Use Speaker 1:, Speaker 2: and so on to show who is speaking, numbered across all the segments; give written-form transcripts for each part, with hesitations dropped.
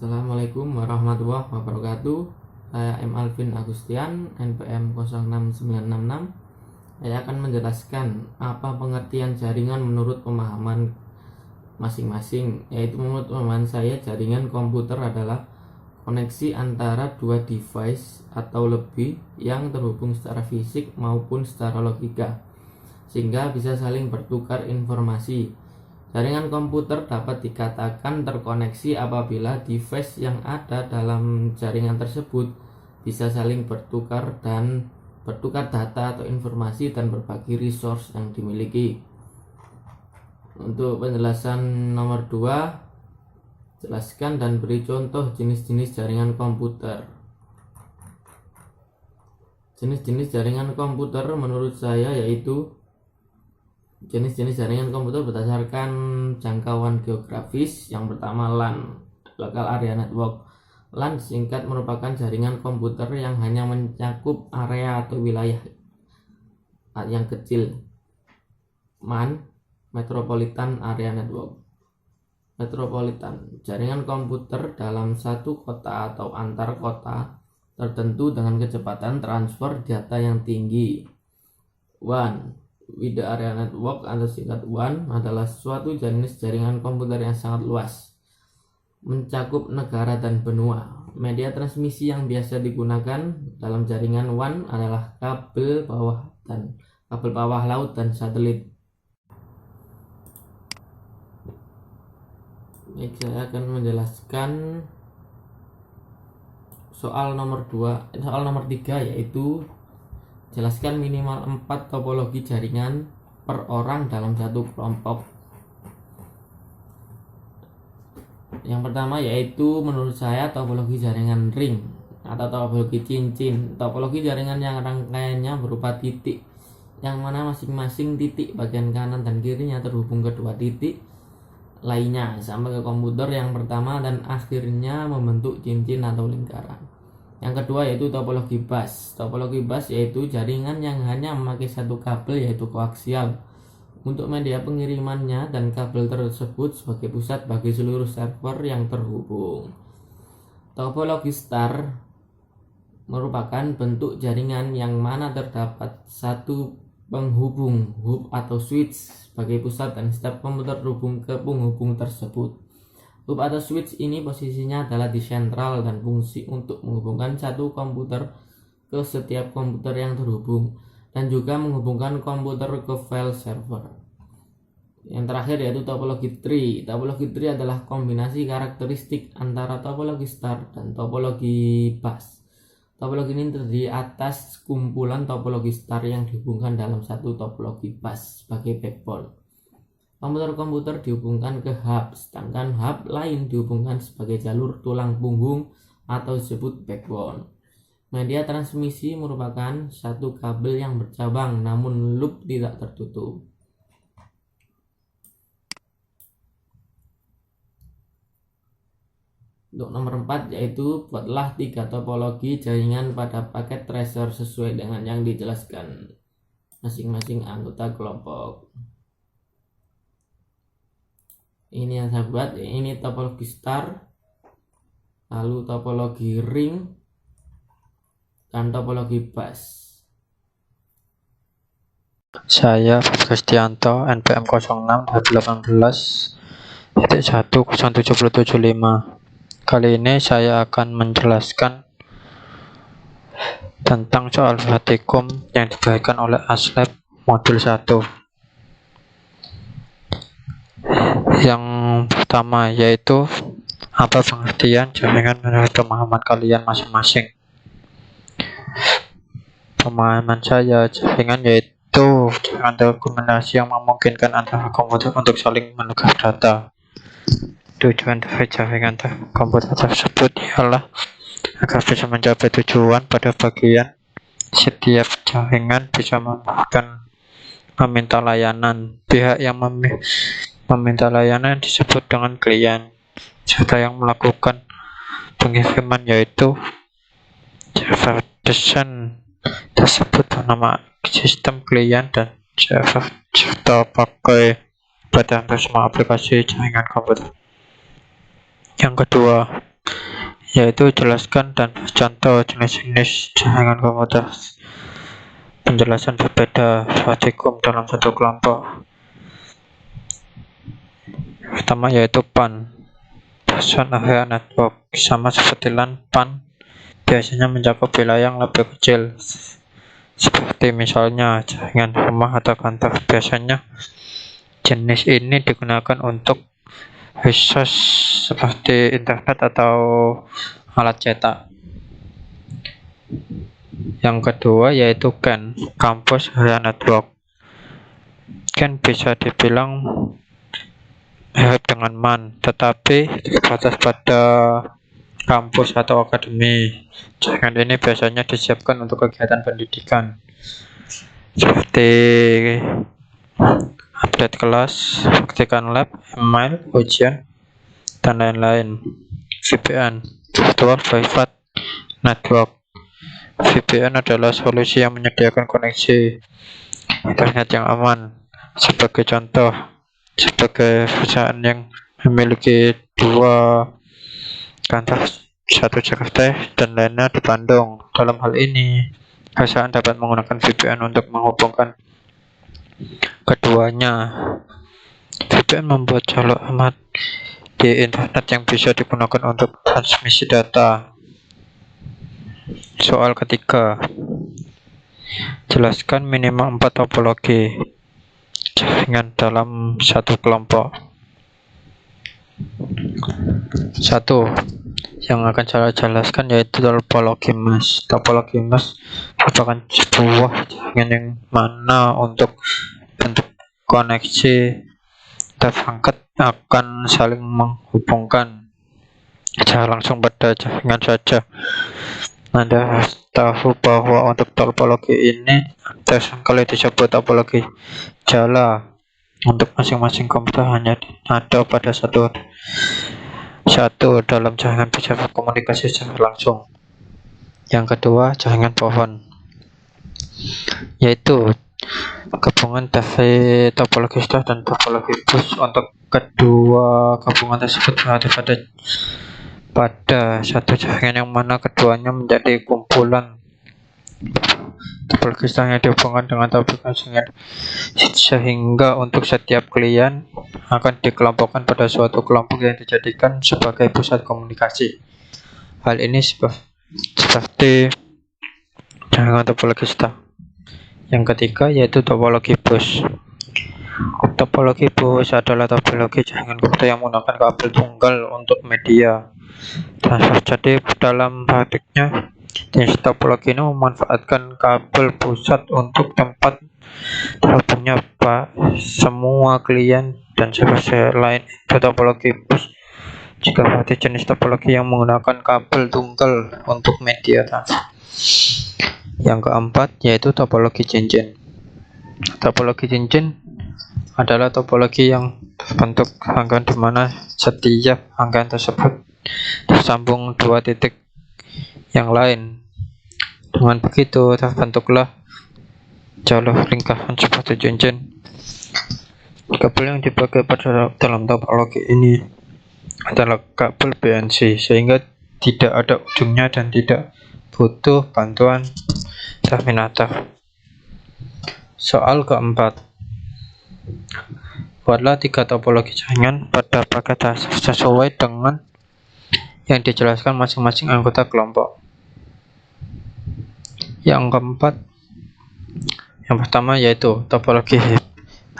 Speaker 1: Assalamualaikum warahmatullahi wabarakatuh. Saya M. Alvin Agustian, NPM 06966. Saya akan menjelaskan apa pengertian jaringan menurut pemahaman masing-masing. Yaitu menurut pemahaman saya, jaringan komputer adalah koneksi antara dua device atau lebih yang terhubung secara fisik maupun secara logika, sehingga bisa saling bertukar informasi. Jaringan komputer dapat dikatakan terkoneksi apabila device yang ada dalam jaringan tersebut bisa saling bertukar data atau informasi dan berbagi resource yang dimiliki. Untuk penjelasan nomor 2, jelaskan dan beri contoh jenis-jenis jaringan komputer. Jenis-jenis jaringan komputer menurut saya yaitu jenis-jenis jaringan komputer berdasarkan jangkauan geografis. Yang pertama, LAN, Local Area Network. LAN singkat merupakan jaringan komputer yang hanya mencakup area atau wilayah yang kecil. MAN, Metropolitan Area Network. Metropolitan, jaringan komputer dalam satu kota atau antar kota tertentu dengan kecepatan transfer data yang tinggi. WAN, Wide Area Network atau singkat WAN, adalah suatu jenis jaringan komputer yang sangat luas, mencakup negara dan benua. Media transmisi yang biasa digunakan dalam jaringan WAN adalah kabel bawah laut dan satelit. Baik, saya akan menjelaskan soal nomor 3, yaitu jelaskan minimal 4 topologi jaringan per orang dalam satu kelompok. Yang pertama yaitu menurut saya topologi jaringan ring atau topologi cincin. Topologi jaringan yang rangkaiannya berupa titik, yang mana masing-masing titik bagian kanan dan kirinya terhubung ke dua titik lainnya sampai ke komputer yang pertama dan akhirnya membentuk cincin atau lingkaran. Yang kedua yaitu topologi bus. Topologi bus yaitu jaringan yang hanya memakai satu kabel yaitu koaksial untuk media pengirimannya, dan kabel tersebut sebagai pusat bagi seluruh server yang terhubung. Topologi star merupakan bentuk jaringan yang mana terdapat satu penghubung hub atau switch sebagai pusat dan setiap komputer terhubung ke penghubung tersebut. Hub atau switch ini posisinya adalah di sentral dan fungsi untuk menghubungkan satu komputer ke setiap komputer yang terhubung dan juga menghubungkan komputer ke file server. Yang terakhir yaitu topologi tree. Topologi tree adalah kombinasi karakteristik antara topologi star dan topologi bus. Topologi ini terdiri atas kumpulan topologi star yang dihubungkan dalam satu topologi bus sebagai backbone. Komputer-komputer dihubungkan ke hub, sedangkan hub lain dihubungkan sebagai jalur tulang punggung atau disebut backbone. Media transmisi merupakan satu kabel yang bercabang namun loop tidak tertutup. Untuk nomor 4 yaitu buatlah 3 topologi jaringan pada paket tracer sesuai dengan yang dijelaskan masing-masing anggota kelompok. Ini yang saya buat, ini topologi star, lalu topologi ring, dan topologi bus.
Speaker 2: Saya Kristianto, NPM 06/18-10775. Kali ini saya akan menjelaskan tentang soal pratikum yang diberikan oleh ASLab modul 1. Yang pertama yaitu apa pengertian jaringan menurut pemahaman kalian masing-masing. Pemahaman saya, jaringan yaitu jaringan telekomunikasi yang memungkinkan antara komputer untuk saling menukar data. Tujuan dari jaringan komputer tersebut ialah agar bisa mencapai tujuan pada bagian. Setiap jaringan bisa membutuhkan meminta layanan. Pihak yang meminta layanan disebut dengan klien, serta yang melakukan pengiriman yaitu server. Desain tersebut bernama sistem klien dan server serta pakai pada hampir semua aplikasi jaringan komputer. Yang kedua, yaitu jelaskan dan contoh jenis-jenis jaringan komputer. Penjelasan berbeda Assalamualaikum dalam satu kelompok. Pertama yaitu PAN, Person Area Network. Sama seperti LAN, PAN biasanya mencakup wilayah yang lebih kecil, seperti misalnya jaringan rumah atau kantor. Biasanya jenis ini digunakan untuk khusus seperti internet atau alat cetak. Yang kedua yaitu CAN, Campus Area Network. CAN bisa dibilang mirip dengan MAN, tetapi terbatas pada kampus atau akademi. Jaringan ini biasanya disiapkan untuk kegiatan pendidikan seperti update kelas, praktikan lab, email, ujian, dan lain-lain. VPN, Virtual Private Network. VPN adalah solusi yang menyediakan koneksi internet yang aman. Sebagai contoh, sebagai perusahaan yang memiliki 2 kantor, satu Jakarta dan lainnya di Bandung. Dalam hal ini, perusahaan dapat menggunakan VPN untuk menghubungkan keduanya. VPN membuat jalur aman di internet yang bisa digunakan untuk transmisi data. Soal ketiga, jelaskan minimal 4 topologi jaringan dalam satu kelompok. 1. Yang akan saya jelaskan yaitu topologi mesh. Topologi mesh merupakan sebuah jaringan yang mana untuk bentuk koneksi terangkat akan saling menghubungkan secara langsung pada jaringan saja. Anda harus tahu bahwa untuk topologi ini seringkali disebut topologi jala. Untuk masing-masing komputer hanya ada pada satu dalam jaringan bisa berkomunikasi secara langsung. Yang kedua, jaringan pohon, yaitu gabungan dari topologi star dan topologi bus. Untuk kedua gabungan tersebut berada pada satu jaringan yang mana keduanya menjadi kumpulan. Topologi star yang dihubungkan dengan topologi sehingga untuk setiap klien akan dikelompokkan pada suatu kelompok yang dijadikan sebagai pusat komunikasi. Hal ini seperti jaringan topologi star. Yang ketiga yaitu topologi bus. Topologi bus adalah topologi jaringan komputer yang menggunakan kabel tunggal untuk media transfer. Jadi dalam praktiknya, jenis topologi ini memanfaatkan kabel pusat untuk tempat terhubungnya semua klien dan server lain. Itu topologi bus. Jika berarti jenis topologi yang menggunakan kabel tunggal untuk media transfer. Yang keempat yaitu topologi cincin. Topologi cincin adalah topologi yang berbentuk rangkaian di mana setiap rangkaian tersebut tersambung 2 titik yang lain. Dengan begitu terbentuklah jalur lingkaran seperti cincin. Kabel yang dipakai pada dalam topologi ini adalah kabel BNC, sehingga tidak ada ujungnya dan tidak butuh bantuan terminator. Soal keempat, buatlah 3 topologi jaringan pada paket dasar sesuai dengan yang dijelaskan masing-masing anggota kelompok. Yang keempat, yang pertama yaitu topologi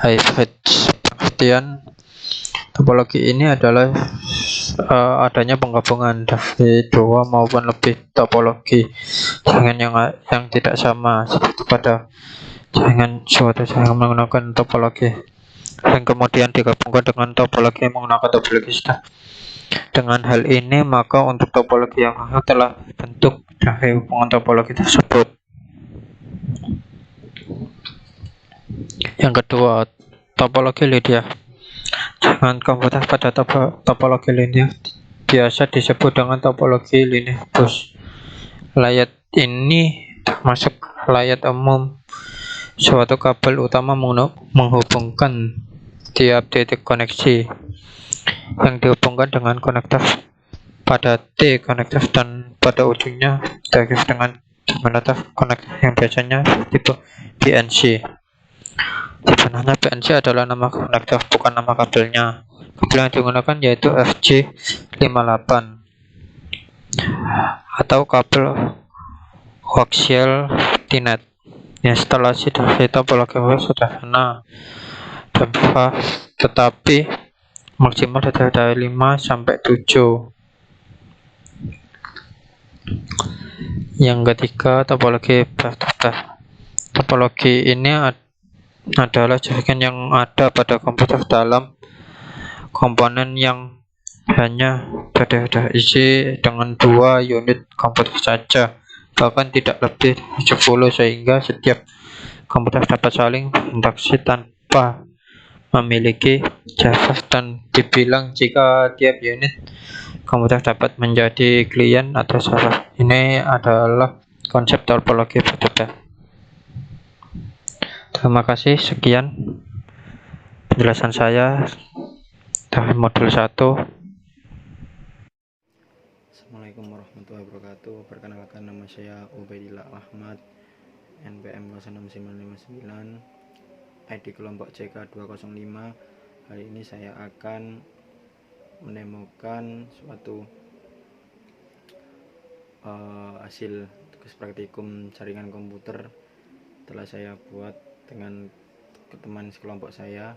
Speaker 2: hybrid. Pengertian topologi ini adalah adanya penggabungan dari 2 maupun lebih topologi jaringan yang tidak sama, seperti pada suatu jaringan menggunakan topologi yang kemudian digabungkan dengan topologi yang menggunakan topologi star. Dengan hal ini, maka untuk topologi yang baru telah dibentuk dari hubungan topologi tersebut. Yang kedua, topologi linear. Jaringan komputer pada topologi linear biasa disebut dengan topologi linear bus. Layar ini termasuk layar umum. Suatu kabel utama menghubungkan tiap titik koneksi yang dihubungkan dengan konektor pada T konektif dan pada ujungnya diakhiri dengan terminator konektif yang biasanya tipe BNC. Sebenarnya BNC adalah nama konektor, bukan nama kabelnya. Kabel yang digunakan yaitu FJ58 atau kabel koaksial T-net. Instalasi dari topologi sederhana dan tetapi maksimal dari 5 sampai 7. Yang ketiga, topologi buffer. Topologi ini adalah jaringan yang ada pada komputer dalam komponen yang hanya berisi dengan 2 unit komputer saja, bahkan tidak lebih 70, sehingga setiap komputer dapat saling berinteraksi tanpa memiliki javascript, dan dibilang jika tiap unit komputer dapat menjadi klien atau server. Ini adalah konsep topologi buffer. Terima kasih, sekian penjelasan saya dari modul 1.
Speaker 3: Assalamualaikum warahmatullahi wabarakatuh. Perkenalkan, nama saya Ubaidillah Ahmad, NPM 06959, ID kelompok CK205. Kali ini saya akan menemukan suatu hasil tugas praktikum jaringan komputer telah saya buat dengan teman sekelompok saya.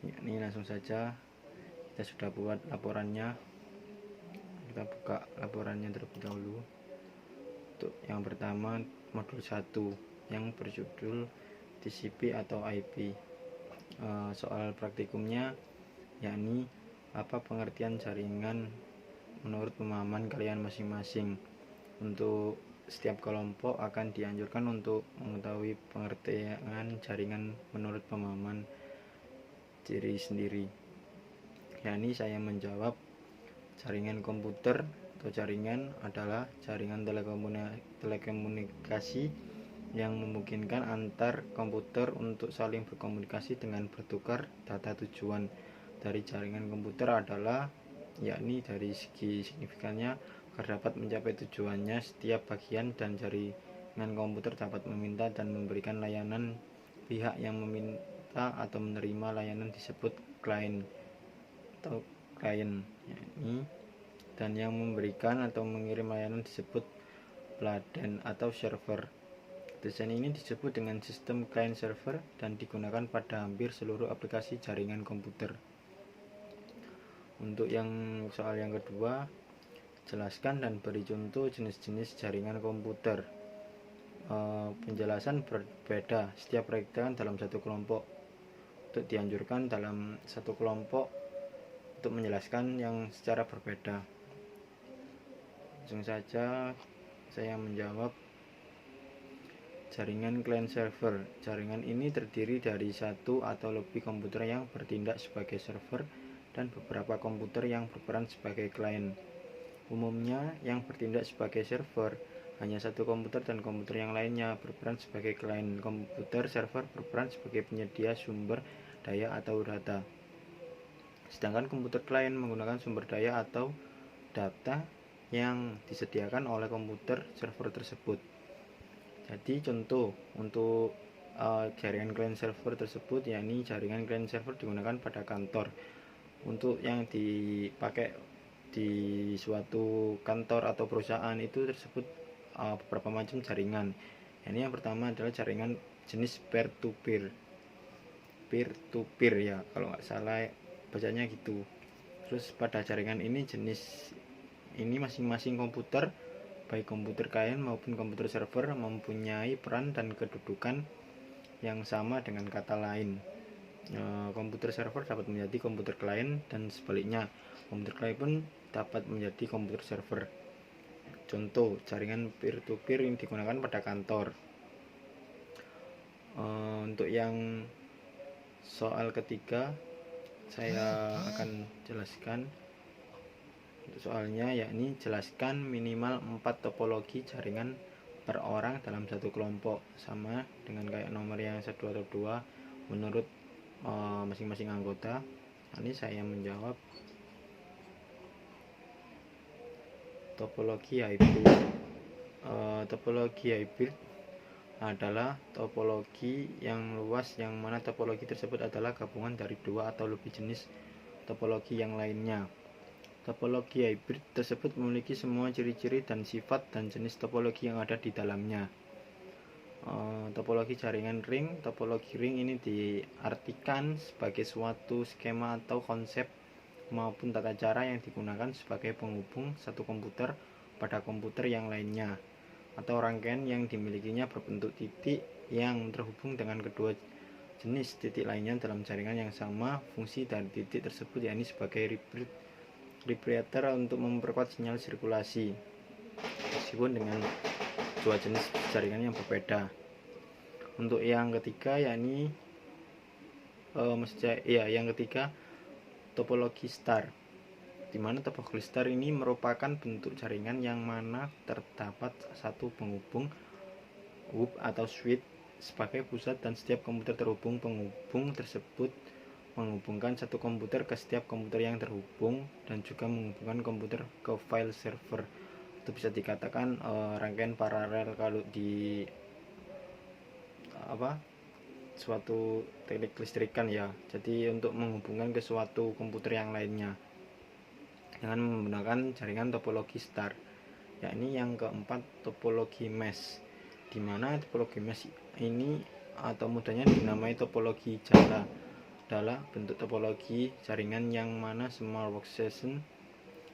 Speaker 3: Ini langsung saja, kita sudah buat laporannya. Kita buka laporannya terlebih dahulu. Untuk yang pertama, modul 1 yang berjudul TCP atau IP. Soal praktikumnya yakni apa pengertian jaringan menurut pemahaman kalian masing-masing. Untuk setiap kelompok akan dianjurkan untuk mengetahui pengertian jaringan menurut pemahaman diri sendiri. Yakni saya menjawab, jaringan komputer atau jaringan adalah jaringan telekomunikasi yang memungkinkan antar komputer untuk saling berkomunikasi dengan bertukar data. Tujuan dari jaringan komputer adalah yakni dari segi signifikannya agar dapat mencapai tujuannya, setiap bagian dan jaringan komputer dapat meminta dan memberikan layanan. Pihak yang meminta atau menerima layanan disebut klien atau klien, yakni, dan yang memberikan atau mengirim layanan disebut peladen atau server. Desain ini disebut dengan sistem client server dan digunakan pada hampir seluruh aplikasi jaringan komputer. Untuk yang soal yang kedua, jelaskan dan beri contoh jenis-jenis jaringan komputer. Penjelasan berbeda setiap rekan dalam satu kelompok. Untuk dianjurkan dalam satu kelompok untuk menjelaskan yang secara berbeda. Langsung saja saya menjawab, jaringan client server. Jaringan ini terdiri dari satu atau lebih komputer yang bertindak sebagai server dan beberapa komputer yang berperan sebagai klien. Umumnya yang bertindak sebagai server hanya satu komputer dan komputer yang lainnya berperan sebagai klien. Komputer server berperan sebagai penyedia sumber daya atau data. Sedangkan komputer klien menggunakan sumber daya atau data yang disediakan oleh komputer server tersebut. Jadi contoh untuk jaringan client server tersebut, yakni jaringan client server digunakan pada kantor. Untuk yang dipakai di suatu kantor atau perusahaan itu tersebut beberapa macam jaringan. Ini yang pertama adalah jaringan jenis peer to peer ya, kalau nggak salah bacanya gitu. Terus pada jaringan ini jenis ini masing-masing komputer, baik komputer klien maupun komputer server, mempunyai peran dan kedudukan yang sama. Dengan kata lain, komputer server dapat menjadi komputer klien dan sebaliknya, komputer klien pun dapat menjadi komputer server. Contoh jaringan peer to peer yang digunakan pada kantor. Untuk yang soal ketiga saya akan jelaskan. Untuk soalnya yakni jelaskan minimal 4 topologi jaringan per orang dalam satu kelompok, sama dengan kayak nomor yang 1 atau 2 menurut masing-masing anggota. Ini saya menjawab, Topologi hybrid. Topologi hybrid adalah topologi yang luas yang mana topologi tersebut adalah gabungan dari dua atau lebih jenis topologi yang lainnya. Topologi hybrid tersebut memiliki semua ciri-ciri dan sifat dan jenis topologi yang ada di dalamnya. Topologi jaringan ring. Topologi ring ini diartikan sebagai suatu skema atau konsep maupun tata cara yang digunakan sebagai penghubung satu komputer pada komputer yang lainnya, atau rangkaian yang dimilikinya berbentuk titik yang terhubung dengan kedua jenis titik lainnya dalam jaringan yang sama. Fungsi dari titik tersebut yakni sebagai vibrator untuk memperkuat sinyal sirkulasi meskipun dengan dua jenis jaringan yang berbeda. Untuk yang ketiga yakni yang ketiga topologi star, di mana topologi star ini merupakan bentuk jaringan yang mana terdapat satu penghubung hub atau switch sebagai pusat dan setiap komputer terhubung. Penghubung tersebut menghubungkan satu komputer ke setiap komputer yang terhubung dan juga menghubungkan komputer ke file server. Itu bisa dikatakan rangkaian paralel kalau di suatu teknik listrikan ya. Jadi untuk menghubungkan ke suatu komputer yang lainnya dengan menggunakan jaringan topologi star. Yakni yang keempat topologi mesh, di mana topologi mesh ini atau mudahnya dinamai topologi jala adalah bentuk topologi jaringan yang mana semua workstation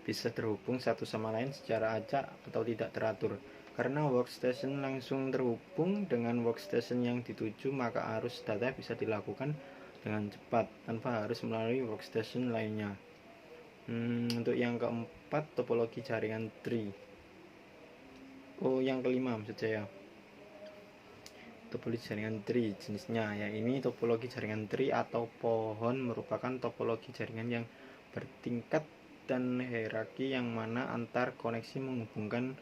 Speaker 3: bisa terhubung satu sama lain secara acak atau tidak teratur. Karena workstation langsung terhubung dengan workstation yang dituju, maka arus data bisa dilakukan dengan cepat tanpa harus melalui workstation lainnya. Untuk yang keempat topologi jaringan tree. Yang kelima maksud saya. Topologi jaringan tree jenisnya ya ini topologi jaringan tree atau pohon merupakan topologi jaringan yang bertingkat dan hierarki yang mana antar koneksi menghubungkan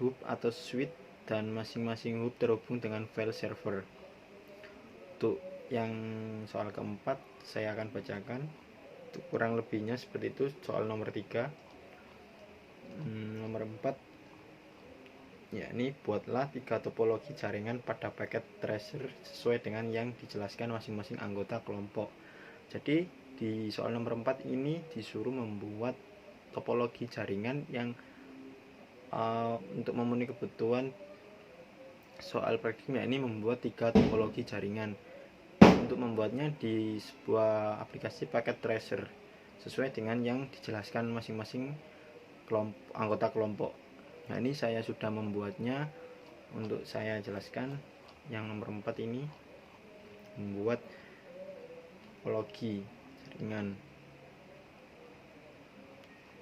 Speaker 3: hub atau switch dan masing-masing hub terhubung dengan file server. Untuk yang soal keempat saya akan bacakan. Untuk kurang lebihnya seperti itu soal nomor 3. Nomor 4 yakni buatlah 3 topologi jaringan pada paket tracer sesuai dengan yang dijelaskan masing-masing anggota kelompok. Jadi di soal nomor 4 ini disuruh membuat topologi jaringan yang untuk memenuhi kebutuhan soal praktiknya ini membuat 3 topologi jaringan. Untuk membuatnya di sebuah aplikasi paket tracer sesuai dengan yang dijelaskan masing-masing anggota kelompok. Nah ini saya sudah membuatnya. Untuk saya jelaskan yang nomor 4 ini membuat topologi jaringan.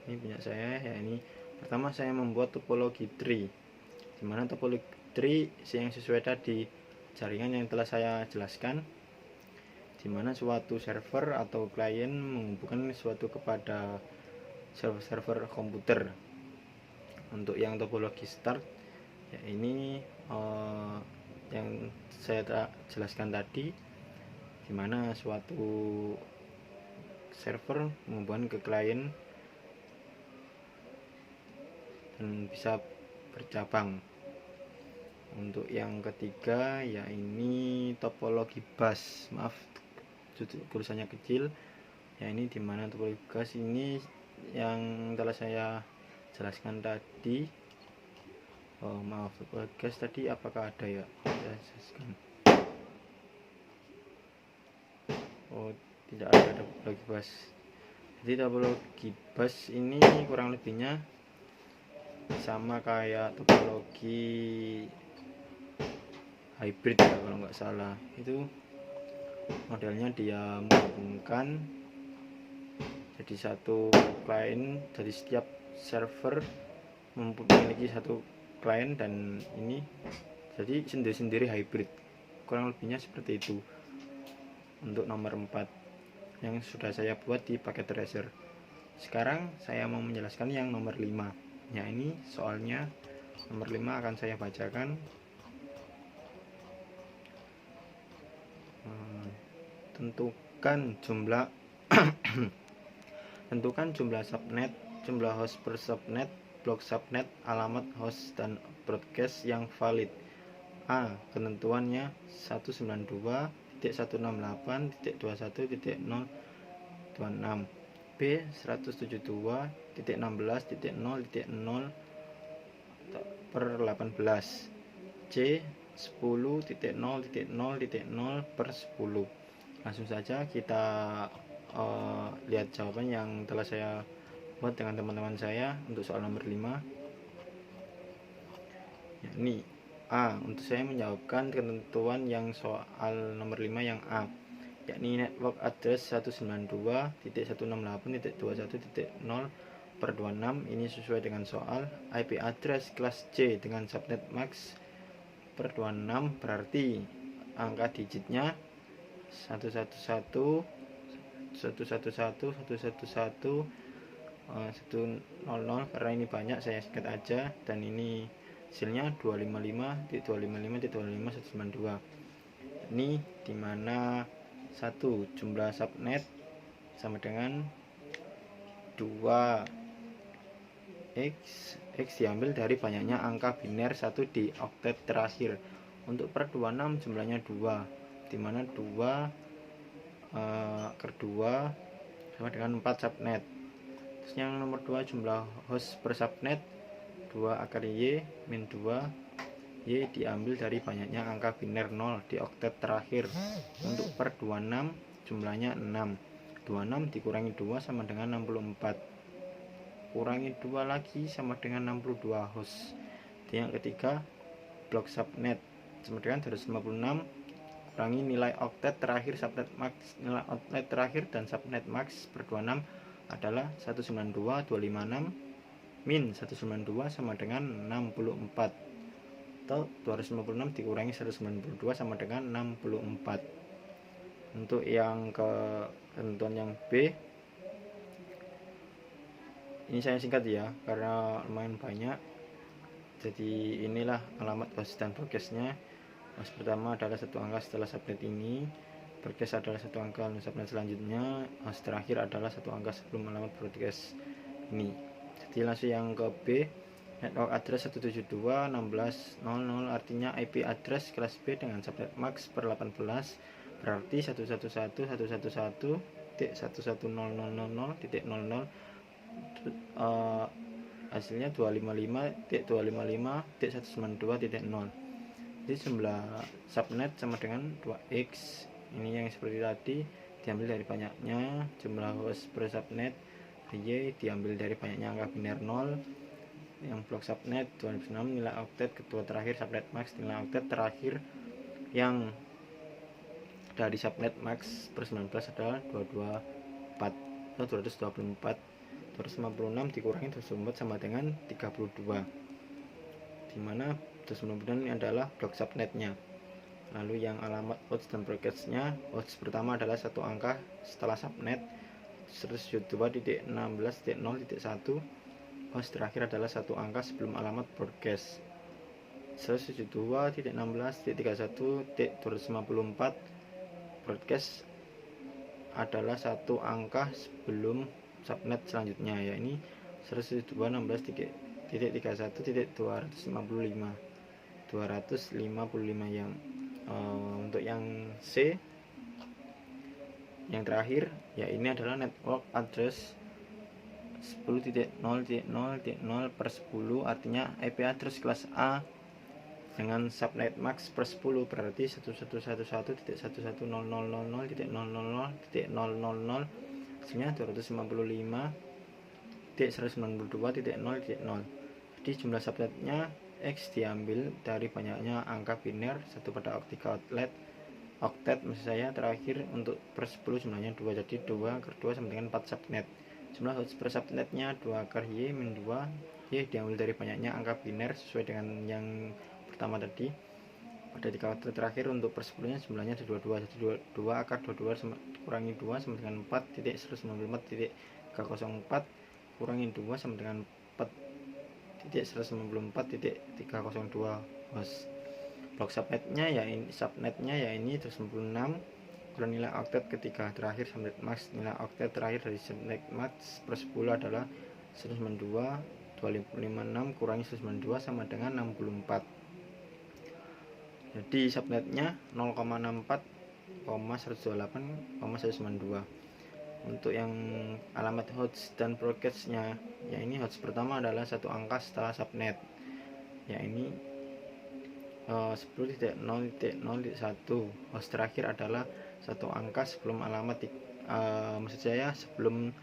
Speaker 3: Ini punya saya ya. Ini pertama saya membuat topologi tree, dimana topologi tree yang sesuai tadi jaringan yang telah saya jelaskan, dimana suatu server atau klien menghubungkan suatu kepada server komputer. Untuk yang topologi start ya ini yang saya jelaskan tadi, dimana suatu server menghubungkan ke klien dan bisa bercabang. Untuk yang ketiga ya ini topologi bus, maaf tulisannya kecil ya, ini dimana topologi bus ini yang telah saya jelaskan tadi. Maaf, topologi bus tadi apakah ada ya? Saya jelaskan. Tidak ada topologi bus. Jadi topologi bus ini kurang lebihnya sama kayak topologi hybrid ya kalau nggak salah. Itu modelnya dia menghubungkan jadi satu klien, dari setiap server memiliki satu klien, dan ini jadi sendiri-sendiri hybrid. Kurang lebihnya seperti itu untuk nomor 4 yang sudah saya buat di paket tracer. Sekarang saya mau menjelaskan yang nomor 5 ya. Ini soalnya nomor 5 akan saya bacakan. Tentukan jumlah subnet, jumlah host per subnet, blok subnet, alamat host, dan broadcast yang valid. A. Ketentuannya 192.168.21.026. B. 172.16.0.0/18. C. 10.0.0.0/10. Langsung saja kita lihat jawaban yang telah saya buat dengan teman-teman saya untuk soal nomor 5. Ini A. Untuk saya menjawabkan ketentuan yang soal nomor 5 yang A, yakni network address 192.168.21.0/26 ini sesuai dengan soal. IP address kelas C dengan subnet max per 26 berarti angka digitnya 111 111 111 100, karena ini banyak saya singkat aja, dan ini hasilnya 255.255.255.192. Ini dimana 1 jumlah subnet sama dengan 2x diambil dari banyaknya angka biner 1 di oktet terakhir. Untuk per 26 jumlahnya 2, dimana 2 per 2 sama dengan 4 subnet. Terus yang nomor 2 jumlah host per subnet 2 akar y min 2 y diambil dari banyaknya angka biner 0 di oktet terakhir. Untuk per 26 jumlahnya 6, 26 dikurangi 2 sama dengan 64, kurangi 2 lagi sama dengan 62 host. Yang ketiga blok subnet sama dengan 256 kurangi nilai oktet terakhir subnet max. Nilai oktet terakhir dan subnet max per 26 adalah 192.256 min 192 sama dengan 64, atau 256 dikurangi 192 sama dengan 64. Untuk yang ketentuan yang B, ini saya singkat ya karena lumayan banyak. Jadi inilah alamat host dan broadcastnya. Host pertama adalah satu angka setelah subnet ini, broadcast adalah satu angka subnet selanjutnya, host terakhir adalah satu angka sebelum alamat broadcast ini. Jadi langsung yang ke B, network address 172.16.00 artinya IP address kelas B dengan subnet max per 18 berarti 111.111.11000.00 hasilnya 255.255.192.0. Jadi jumlah subnet sama dengan 2x. Ini yang seperti tadi diambil dari banyaknya jumlah host per subnet, y diambil dari banyaknya angka biner 0. Yang blok subnet 256 nilai oktet kedua terakhir subnet max, nilai oktet terakhir yang dari subnet max per 19 adalah 224 atau 224. 256 dikurangi 224 sama dengan 32, dimana 256 ini adalah blok subnetnya. Lalu yang alamat host dan broadcastnya, host pertama adalah satu angka setelah subnet 172.16.0.1, host terakhir adalah satu angka sebelum alamat broadcast 172.16.31.254. broadcast adalah satu angka sebelum subnet selanjutnya, yakni 172.16.1.255 yang untuk yang C yang terakhir ya ini adalah network address 10.0.0.0/10 artinya IP address kelas A dengan subnet max per 10 berarti 1111.11000.000.000 hasilnya 255.192.0.0. Jadi jumlah subnetnya X diambil dari banyaknya angka biner 1 pada oktet maksud saya terakhir. Untuk per 10 jumlahnya 2, jadi 2 akar 2 sama dengan 4 subnet. Jumlah host per subnetnya 2 akar y min 2 y diambil dari banyaknya angka biner sesuai dengan yang pertama tadi. Pada 3 oktet terakhir untuk per 10 nya jumlahnya 22, jadi 2 akar 22 kurangi 2 sama dengan 4.194.304 kurangi 2 sama dengan 4.194.302 host. Blok subnetnya ya ini 256 kurang nilai oktet ketiga terakhir subnet max. Nilai oktet terakhir dari subnet max per 10 adalah 256 kurangi 192 sama dengan 64. Jadi subnetnya 0,64,128,192. Untuk yang alamat host dan broadcastnya, ya ini host pertama adalah satu angka setelah subnet, ya ini 10.0.0.1. host terakhir adalah satu angka sebelum alamat maksud saya sebelum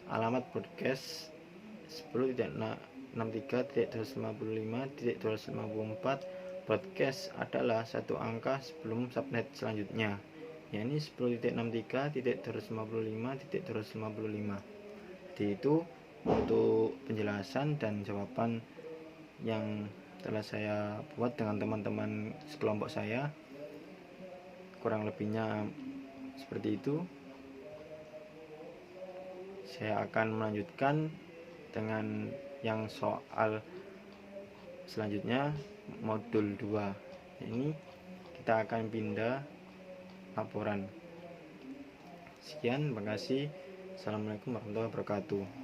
Speaker 3: alamat broadcast 10.63.255.254. broadcast adalah satu angka sebelum subnet selanjutnya, yakni 10.63.255.255. Jadi itu untuk penjelasan dan jawaban yang telah saya buat dengan teman-teman sekelompok saya. Kurang lebihnya seperti itu. Saya akan melanjutkan dengan yang soal selanjutnya, modul 2. Ini kita akan pindah laporan. Sekian, terima kasih. Assalamualaikum warahmatullahi wabarakatuh.